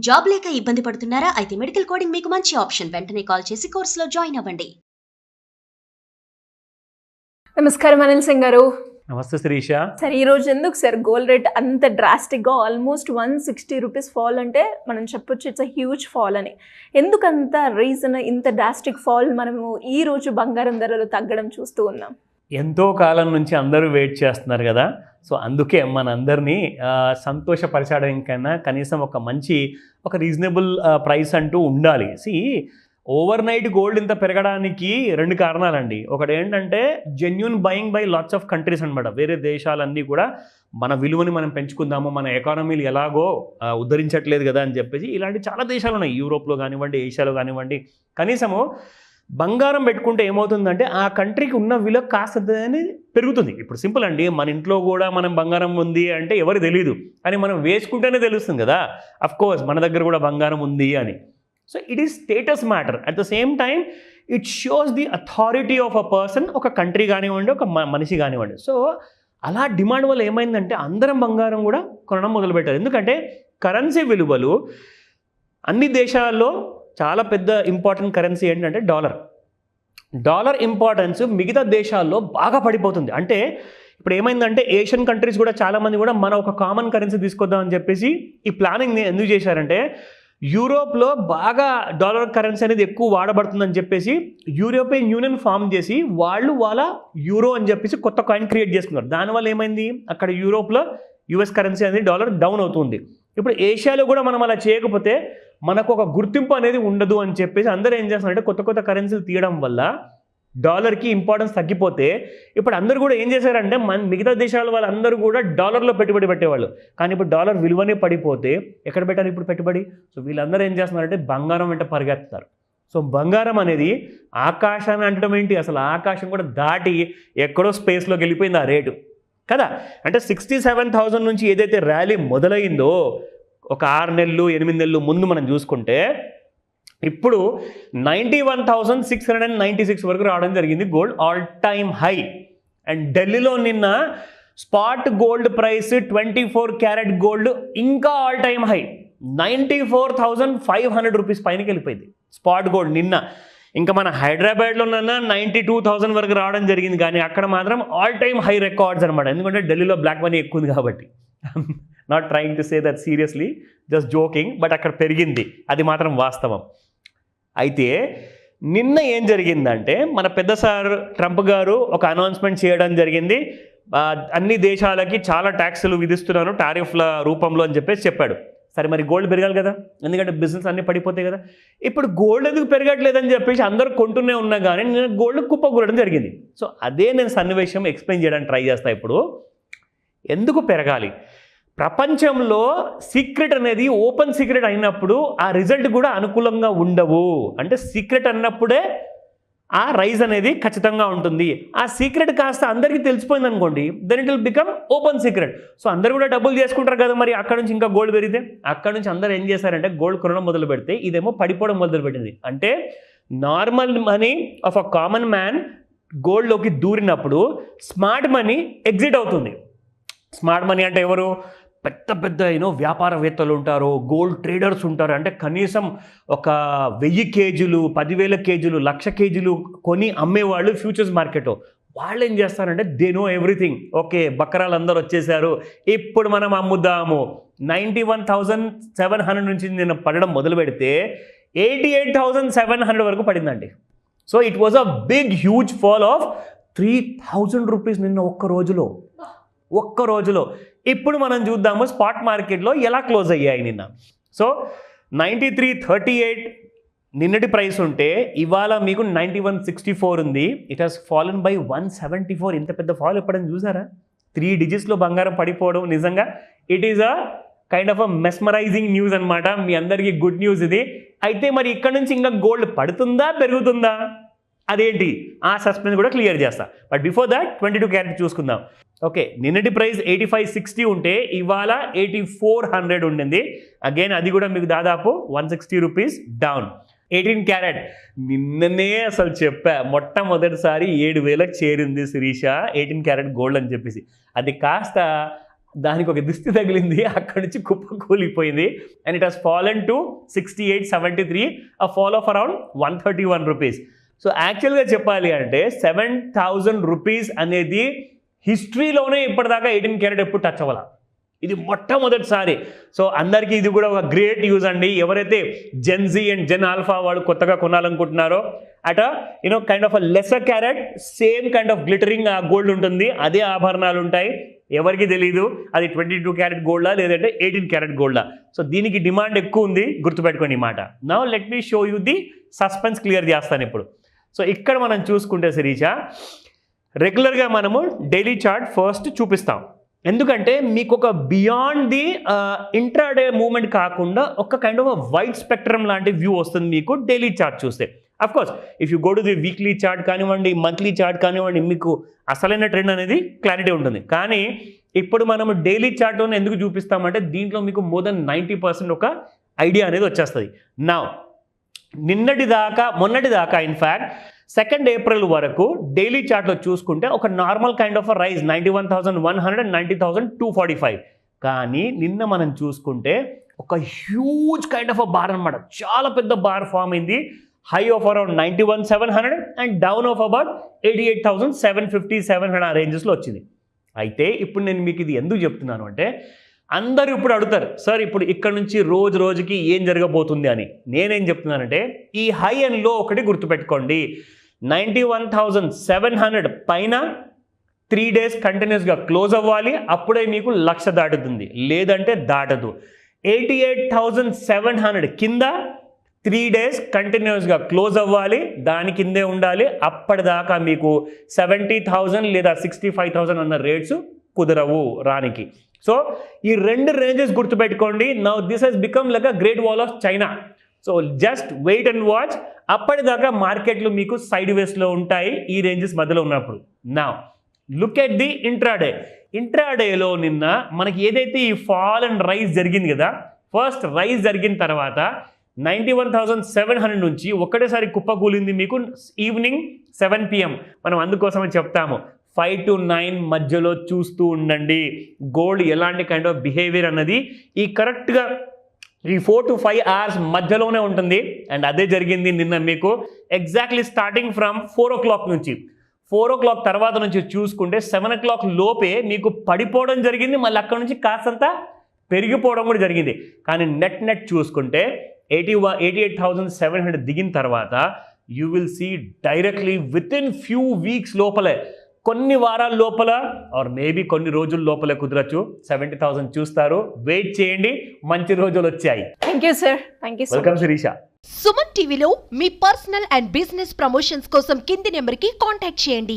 Job లేక ఇబ్బంది పడుతున్నారా? అయితే మెడికల్ కోడింగ్ మీకు మంచి ఆప్షన్. వెంటనే కాల్ చేసి కోర్సులో జాయిన్ అవ్వండి. నమస్కారం అనిల్ సింగ్ గారు. నమస్తే శిరీష. సార్, ఈ రోజు ఎందుకు సార్ గోల్డ్ రేట్ అంత డ్రాస్టిక్గా ఆల్మోస్ట్ 160 రూపీస్ ఫాల్ అంటే మనం చెప్పొచ్చు ఇట్స్ అ హ్యూజ్ ఫాల్ అని. ఎందుకంత రీజన్ ఇంత డ్రాస్టిక్ ఫాల్ మనము ఈ రోజు బంగారం ధరలు తగ్గడం చూస్తూ ఉన్నాం? ఎంతో కాలం నుంచి అందరూ వెయిట్ చేస్తున్నారు కదా, సో అందుకే మనందరినీ సంతోషపరచడం కన్నా కనీసం ఒక రీజనబుల్ ప్రైస్ అంటూ ఉండాలి. ఓవర్ నైట్ గోల్డ్ ఇంత పెరగడానికి రెండు కారణాలండి. ఒకటి ఏంటంటే genuine buying by lots of countries అనమాట. వేరే దేశాలన్నీ కూడా మన విలువని మనం పెంచుకుందాము, మన ఎకానమీలు ఎలాగో ఉద్ధరించట్లేదు కదా అని చెప్పేసి ఇలాంటి చాలా దేశాలు ఉన్నాయి. యూరోప్లో కానివ్వండి, ఏషియాలో కానివ్వండి. కనీసము బంగారం పెట్టుకుంటే ఏమవుతుందంటే ఆ కంట్రీకి ఉన్న విలువ కాస్త పెరుగుతుంది. ఇప్పుడు సింపుల్ అండి, మన ఇంట్లో కూడా మనం బంగారం ఉంది అంటే ఎవరు తెలియదు, కానీ మనం వేసుకుంటేనే తెలుస్తుంది కదా అఫ్కోర్స్ మన దగ్గర కూడా బంగారం ఉంది అని. So it is status matter. At the same time it shows the authority of a person, ఒక కంట్రీ కానివ్వండి, ఒక మనిషి కానివ్వండి. సో అలా డిమాండ్ వల్ల ఏమైందంటే అందరం బంగారం కూడా కొనడం మొదలుపెట్టారు. ఎందుకంటే కరెన్సీ విలువలు అన్ని దేశాల్లో చాలా పెద్ద ఇంపార్టెంట్ కరెన్సీ ఏంటంటే డాలర్ ఇంపార్టెన్స్ మిగతా దేశాల్లో బాగా పడిపోతుంది. అంటే ఇప్పుడు ఏమైందంటే ఏషియన్ కంట్రీస్ కూడా చాలామంది కూడా మన ఒక కామన్ కరెన్సీ తీసుకొద్దామని చెప్పేసి ఈ ప్లానింగ్ ఎందుకు చేశారంటే, యూరోప్లో బాగా డాలర్ కరెన్సీ అనేది ఎక్కువ వాడబడుతుందని చెప్పేసి యూరోపియన్ యూనియన్ ఫామ్ చేసి వాళ్ళ యూరో అని చెప్పేసి కొత్త కాయిన్ క్రియేట్ చేసుకున్నారు. దానివల్ల ఏమైంది, అక్కడ యూరోప్లో యుఎస్ కరెన్సీ అనేది డాలర్ డౌన్ అవుతుంది. ఇప్పుడు ఏషియాలో కూడా మనం అలా చేయకపోతే మనకు ఒక గుర్తింపు అనేది ఉండదు అని చెప్పేసి అందరూ ఏం చేస్తున్నారంటే కొత్త కరెన్సీలు తీయడం వల్ల డాలర్కి ఇంపార్టెన్స్ తగ్గిపోతే ఇప్పుడు అందరూ కూడా ఏం చేశారంటే మిగతా దేశాల వాళ్ళందరూ కూడా డాలర్లో పెట్టుబడి పెట్టేవాళ్ళు. కానీ ఇప్పుడు డాలర్ విలువనే పడిపోతే ఎక్కడ పెట్టారు ఇప్పుడు పెట్టుబడి? సో వీళ్ళందరూ ఏం చేస్తున్నారంటే బంగారం వెంట పరిగెత్తుతారు. సో బంగారం అనేది ఆకాశాన్ని అంటడం ఏంటి, అసలు ఆకాశం కూడా దాటి ఎక్కడో స్పేస్లోకి వెళ్ళిపోయింది ఆ రేటు కదా. అంటే 67,000 నుంచి ఏదైతే ర్యాలీ మొదలైందో ఒక 6 నెలలు 8 నెలలు ముందు మనం చూసుకుంటే ఇప్పుడు 91,696 వరకు రావడం జరిగింది gold all time high. And ఢిల్లీలో నిన్న spot gold price 24 carat gold ఇంకా ఆల్ టైమ్ హై 94,500 రూపీస్ పైనకి వెళ్ళిపోయింది స్పాట్ గోల్డ్ నిన్న. ఇంకా మన హైదరాబాద్లో 92,000 వరకు రావడం జరిగింది, కానీ అక్కడ మాత్రం ఆల్ టైమ్ హై రికార్డ్స్ అనమాట. ఎందుకంటే ఢిల్లీలో బ్లాక్ మనీ ఎక్కువ ఉంది కాబట్టి. Not trying to say that seriously, just joking, but అక్కడ పెరిగింది, అది మాత్రం వాస్తవం. అయితే నిన్న ఏం జరిగిందంటే మన పెద్ద సార్ ట్రంప్ గారు ఒక అనౌన్స్మెంట్ చేయడం జరిగింది. అన్ని దేశాలకి చాలా ట్యాక్సులు విధిస్తున్నాను టారిఫ్ల రూపంలో అని చెప్పేసి చెప్పాడు. సరే, మరి గోల్డ్ పెరగాలి కదా, ఎందుకంటే బిజినెస్ అన్నీ పడిపోతాయి కదా. ఇప్పుడు గోల్డ్ ఎందుకు పెరగట్లేదని చెప్పేసి అందరూ కొంటూనే ఉన్నా కానీ నేను గోల్డ్ కుప్పకూడడం జరిగింది. సో అదే నేను సన్నివేశం ఎక్స్ప్లెయిన్ చేయడానికి ట్రై చేస్తాను. ఇప్పుడు ఎందుకు పెరగాలి, ప్రపంచంలో సీక్రెట్ అనేది ఓపెన్ సీక్రెట్ అయినప్పుడు ఆ రిజల్ట్ కూడా అనుకూలంగా ఉండవు. అంటే సీక్రెట్ అన్నప్పుడే ఆ రైజ్ అనేది ఖచ్చితంగా ఉంటుంది. ఆ సీక్రెట్ కాస్త అందరికీ తెలిసిపోయింది అనుకోండి, then it will become open secret. సో అందరూ కూడా డబ్బులు చేసుకుంటారు కదా, మరి అక్కడ నుంచి ఇంకా గోల్డ్ పెరిగితే అక్కడ నుంచి అందరూ ఏం చేశారంటే గోల్డ్ కొనడం మొదలు పెడితే ఇదేమో పడిపోవడం మొదలు పెట్టింది. అంటే normal money of a common man గోల్డ్లోకి దూరినప్పుడు స్మార్ట్ మనీ ఎగ్జిట్ అవుతుంది. స్మార్ట్ మనీ అంటే ఎవరు? పెద్ద వ్యాపారవేత్తలు ఉంటారు, గోల్డ్ ట్రేడర్స్ ఉంటారు. అంటే కనీసం ఒక 1000 కేజీలు 10,000 కేజీలు 1,00,000 కేజీలు కొని అమ్మేవాళ్ళు ఫ్యూచర్స్ మార్కెట్. వాళ్ళు ఏం చేస్తారంటే దే నో ఎవ్రీథింగ్. ఓకే, బకరాలు అందరూ వచ్చేసారు, ఇప్పుడు మనం అమ్ముదాము. 91,700 నుంచి నేను పడడం మొదలు పెడితే 88,700 వరకు పడిందండి. So it was a big huge fall of 3,000 rupees నిన్న ఒక్క రోజులో. ఇప్పుడు మనం చూద్దాము స్పాట్ మార్కెట్లో ఎలా క్లోజ్ అయ్యాయి నిన్న. సో 93.38 నిన్నటి ప్రైస్ ఉంటే ఇవాళ మీకు 91.64 ఉంది. It has fallen by 174. ఇంత పెద్ద ఫాల్ ఎప్పుడైనా చూసారా? 3 డిజిట్స్లో బంగారం పడిపోవడం నిజంగా it is a kind of a mesmerising news అనమాట. మీ అందరికీ గుడ్ న్యూస్ ఇది. అయితే మరి ఇక్కడ నుంచి ఇంకా గోల్డ్ పడుతుందా పెరుగుతుందా, అదేంటి ఆ సస్పెన్స్ కూడా క్లియర్ చేస్తా. బట్ బిఫోర్ దాట్ 22 క్యారెట్ చూసుకుందాం. ఓకే, నిన్నటి ప్రైస్ 85.60 ఉంటే ఇవాళ 8400 ఉండింది. అగైన్ అది కూడా మీకు దాదాపు 160 రూపీస్ డౌన్. 18 క్యారెట్ నిన్ననే అసలు చెప్పా, మొట్టమొదటిసారి 7,000కి చేరింది శిరీష 18 క్యారెట్ గోల్డ్ అని చెప్పేసి. అది కాస్త దానికి ఒక దిష్టి తగిలింది, అక్కడి నుంచి కుప్ప కూలిపోయింది. And it has fallen to 68.73, a fall of around 131 rupees. So యాక్చువల్గా చెప్పాలి అంటే 7,000 రూపీస్ అనేది హిస్టరీలోనే ఇప్పటిదాకా 18 క్యారెట్ ఎప్పుడు టచ్ అవ్వాల. ఇది మొట్టమొదటిసారి. సో అందరికీ ఇది కూడా ఒక గ్రేట్ యూజ్ అండి. ఎవరైతే జెన్ జీ అండ్ జెన్ ఆల్ఫా వాళ్ళు కొత్తగా కొనాలనుకుంటున్నారో అట kind of a lesser carrot, same kind of glittering gold ఉంటుంది, అదే ఆభరణాలు ఉంటాయి. ఎవరికి తెలియదు అది 22 క్యారెట్ గోల్డా లేదంటే 18 క్యారెట్ గోల్డా. సో దీనికి డిమాండ్ ఎక్కువ ఉంది, గుర్తుపెట్టుకోండి ఈ మాట. Now let me show you the suspense clear చేస్తాను ఇప్పుడు. సో ఇక్కడ మనం చూసుకుంటే శిరీష, రెగ్యులర్గా మనము డైలీ చార్ట్ ఫస్ట్ చూపిస్తాం. ఎందుకంటే మీకు ఒక బియాండ్ ది ఇంట్రాడే మూవ్మెంట్ కాకుండా ఒక కైండ్ ఆఫ్ వైట్ స్పెక్ట్రమ్ లాంటి వ్యూ వస్తుంది మీకు డైలీ చార్ట్ చూస్తే. Of course if you go to the weekly chart కానివ్వండి, మంత్లీ చార్ట్ కానివ్వండి, మీకు అసలైన ట్రెండ్ అనేది క్లారిటీ ఉంటుంది. కానీ ఇప్పుడు మనము డైలీ చార్ట్లోనే ఎందుకు చూపిస్తామంటే దీంట్లో మీకు మోర్ దెన్ 90% ఒక ఐడియా అనేది వచ్చేస్తుంది. నా మొన్నటి దాకా ఇన్ఫ్యాక్ట్ 2 ఏప్రిల్ వరకు డైలీ చార్ట్లో చూసుకుంటే ఒక normal kind of rise 91,100 and 90,245. కానీ నిన్న మనం చూసుకుంటే ఒక huge kind of a bar అనమాట, చాలా పెద్ద బార్ ఫామ్ అయింది. High of around 91,700 and down of about 88,750, 700 ఆ రేంజెస్లో వచ్చింది. అయితే ఇప్పుడు నేను మీకు ఇది ఎందుకు చెప్తున్నాను అంటే అందరూ ఇప్పుడు అడుగుతారు, సార్ ఇప్పుడు ఇక్కడ నుంచి రోజుకి ఏం జరగబోతుంది అని. నేనేం చెప్తున్నానంటే ఈ హై అండ్ లో ఒకటి గుర్తుపెట్టుకోండి. 91,700 పైన 3 days కంటిన్యూస్గా క్లోజ్ అవ్వాలి, అప్పుడే మీకు 1,00,000 దాటుతుంది, లేదంటే దాటదు. 88,700 కింద 3 days కంటిన్యూస్గా క్లోజ్ అవ్వాలి, దాని కిందే ఉండాలి. అప్పటిదాకా మీకు 70,000 లేదా 65,000 అన్న రేట్స్ కుదరవు రానికి. సో ఈ 2 రేంజెస్ గుర్తుపెట్టుకోండి. Now this has become like a great wall of China. So just wait and watch. అప్పటిదాకా మార్కెట్లు మీకు సైడ్ వేస్లో ఉంటాయి ఈ రేంజెస్ మధ్యలో ఉన్నప్పుడు. నౌ లుక్ ఎట్ ది ఇంట్రాడేలో నిన్న మనకి ఏదైతే ఈ ఫాల్ అండ్ రైజ్ జరిగింది కదా, ఫస్ట్ రైజ్ జరిగిన తర్వాత 91,700 నుంచి ఒక్కటేసారి కుప్పకూలింది మీకు ఈవినింగ్ 7 PM. మనం అందుకోసమని చెప్తాము 5 to 9 మధ్యలో చూస్తూ ఉండండి గోల్డ్ ఎలాంటి కైండ్ ఆఫ్ బిహేవియర్ అన్నది ఈ కరెక్ట్గా ఈ 4 to 5 hours మధ్యలోనే ఉంటుంది. అండ్ అదే జరిగింది నిన్న మీకు ఎగ్జాక్ట్లీ స్టార్టింగ్ ఫ్రమ్ 4 o'clock నుంచి. 4 o'clock తర్వాత నుంచి చూసుకుంటే 7 o'clock లోపే మీకు పడిపోవడం జరిగింది, మళ్ళీ అక్కడ నుంచి కాస్తంత పెరిగిపోవడం కూడా జరిగింది. కానీ నెట్ చూసుకుంటే 88,700 దిగిన తర్వాత you will see directly within few weeks లోపలే, కొన్ని వారాల లోపల ఆర్ మేబీ కొన్ని రోజుల లోపలే కుదరచ్చు 70,000 చూస్తారు. వెయిట్ చేయండి, మంచి రోజులు వచ్చాయి. Thank you sir. Thank you. Welcome Shirisha. Suman టీవీలో మీ పర్సనల్ అండ్ బిజినెస్ ప్రమోషన్స్ కోసం కింది నెంబర్కి కాంటాక్ట్ చేయండి.